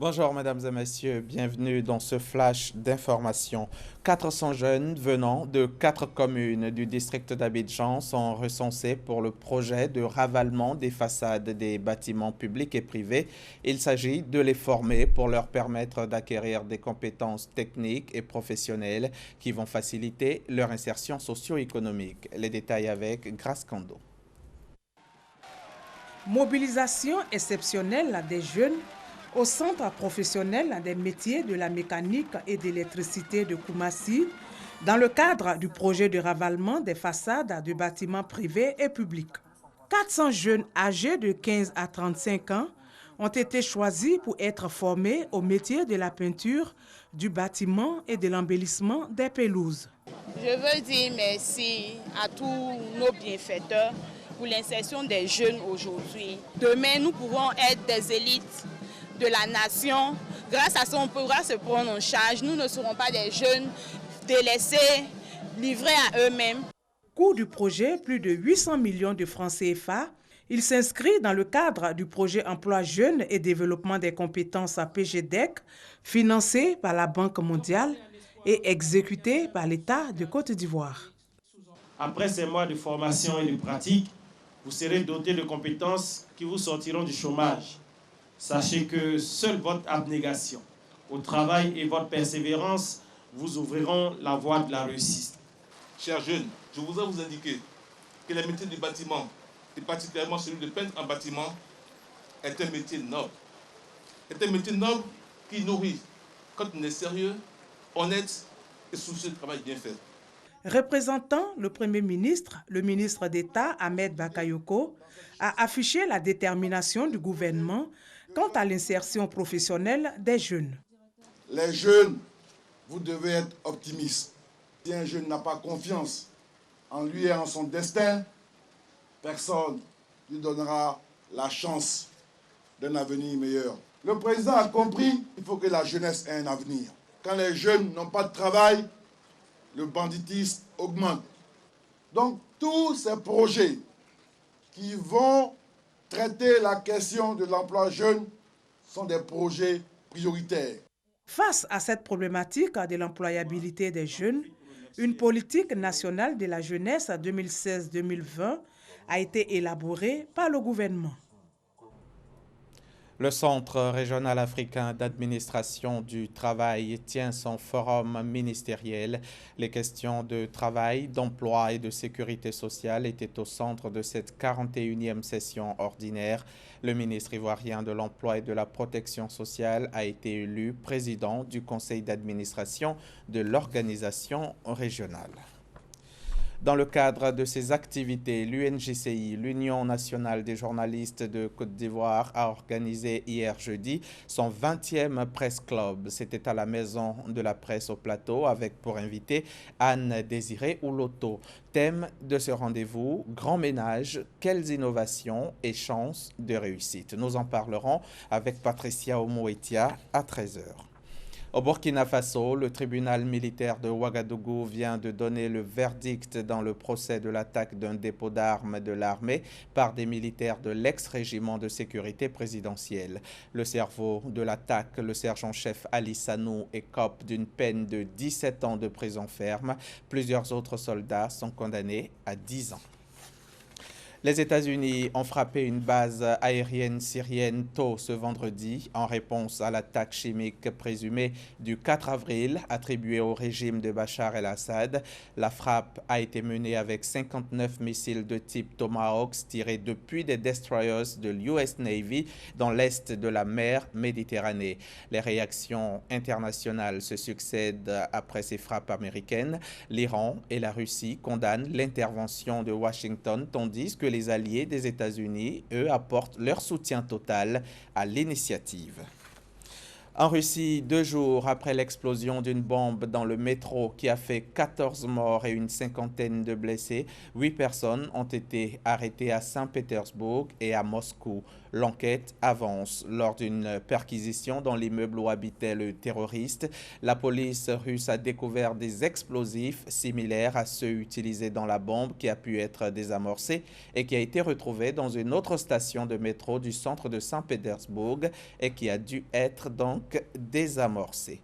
Bonjour mesdames et messieurs, bienvenue dans ce flash d'information. 400 jeunes venant de 4 communes du district d'Abidjan sont recensés pour le projet de ravalement des façades des bâtiments publics et privés. Il s'agit de les former pour leur permettre d'acquérir des compétences techniques et professionnelles qui vont faciliter leur insertion socio-économique. Les détails avec Grace Kando. Mobilisation exceptionnelle des jeunes au Centre professionnel des métiers de la mécanique et de l'électricité de Koumassi dans le cadre du projet de ravalement des façades de bâtiments privés et publics. 400 jeunes âgés de 15 à 35 ans ont été choisis pour être formés au métier de la peinture, du bâtiment et de l'embellissement des pelouses. Je veux dire merci à tous nos bienfaiteurs pour l'insertion des jeunes aujourd'hui. Demain, nous pourrons être des élites de la nation. Grâce à ça, on pourra se prendre en charge. Nous ne serons pas des jeunes délaissés, livrés à eux-mêmes. Coût du projet, plus de 800 millions de francs CFA. Il s'inscrit dans le cadre du projet Emploi Jeunes et Développement des compétences à PGDEC, financé par la Banque mondiale et exécuté par l'État de Côte d'Ivoire. Après ces mois de formation et de pratique, vous serez dotés de compétences qui vous sortiront du chômage. Sachez que seule votre abnégation au travail et votre persévérance vous ouvriront la voie de la réussite. Chers jeunes, je voudrais vous indiquer que le métier du bâtiment, et particulièrement celui de peintre en bâtiment, est un métier noble. C'est un métier noble qui nourrit quand on est sérieux, honnête et soucieux de travail bien fait. Représentant le Premier ministre, le ministre d'État Ahmed Bakayoko a affiché la détermination du gouvernement quant à l'insertion professionnelle des jeunes. Les jeunes, vous devez être optimistes. Si un jeune n'a pas confiance en lui et en son destin, personne ne lui donnera la chance d'un avenir meilleur. Le président a compris qu'il faut que la jeunesse ait un avenir. Quand les jeunes n'ont pas de travail, le banditisme augmente. Donc tous ces projets qui vont traiter la question de l'emploi jeune sont des projets prioritaires. Face à cette problématique de l'employabilité des jeunes, une politique nationale de la jeunesse 2016-2020 a été élaborée par le gouvernement. Le Centre régional africain d'administration du travail tient son forum ministériel. Les questions de travail, d'emploi et de sécurité sociale étaient au centre de cette 41e session ordinaire. Le ministre ivoirien de l'Emploi et de la Protection sociale a été élu président du conseil d'administration de l'organisation régionale. Dans le cadre de ses activités, l'UNJCI, l'Union nationale des journalistes de Côte d'Ivoire, a organisé hier jeudi son 20e Presse Club. C'était à la Maison de la Presse au Plateau avec pour invité Anne-Désirée Ouloto. Thème de ce rendez-vous, grand ménage, quelles innovations et chances de réussite. Nous en parlerons avec Patricia Omoetia à 13 h. Au Burkina Faso, le tribunal militaire de Ouagadougou vient de donner le verdict dans le procès de l'attaque d'un dépôt d'armes de l'armée par des militaires de l'ex-régiment de sécurité présidentielle. Le cerveau de l'attaque, le sergent-chef Ali Sanou, écope d'une peine de 17 ans de prison ferme. Plusieurs autres soldats sont condamnés à 10 ans. Les États-Unis ont frappé une base aérienne syrienne tôt ce vendredi en réponse à l'attaque chimique présumée du 4 avril attribuée au régime de Bachar el-Assad. La frappe a été menée avec 59 missiles de type Tomahawk tirés depuis des destroyers de l'US Navy dans l'est de la mer Méditerranée. Les réactions internationales se succèdent après ces frappes américaines. L'Iran et la Russie condamnent l'intervention de Washington tandis que les alliés des États-Unis, eux, apportent leur soutien total à l'initiative. En Russie, 2 jours après l'explosion d'une bombe dans le métro qui a fait 14 morts et une cinquantaine de blessés, 8 personnes ont été arrêtées à Saint-Pétersbourg et à Moscou. L'enquête avance. Lors d'une perquisition dans l'immeuble où habitait le terroriste, la police russe a découvert des explosifs similaires à ceux utilisés dans la bombe qui a pu être désamorcée et qui a été retrouvée dans une autre station de métro du centre de Saint-Pétersbourg et qui a dû être donc désamorcée.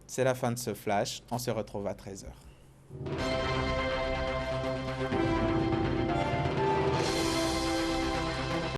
C'est la fin de ce flash. On se retrouve à 13h.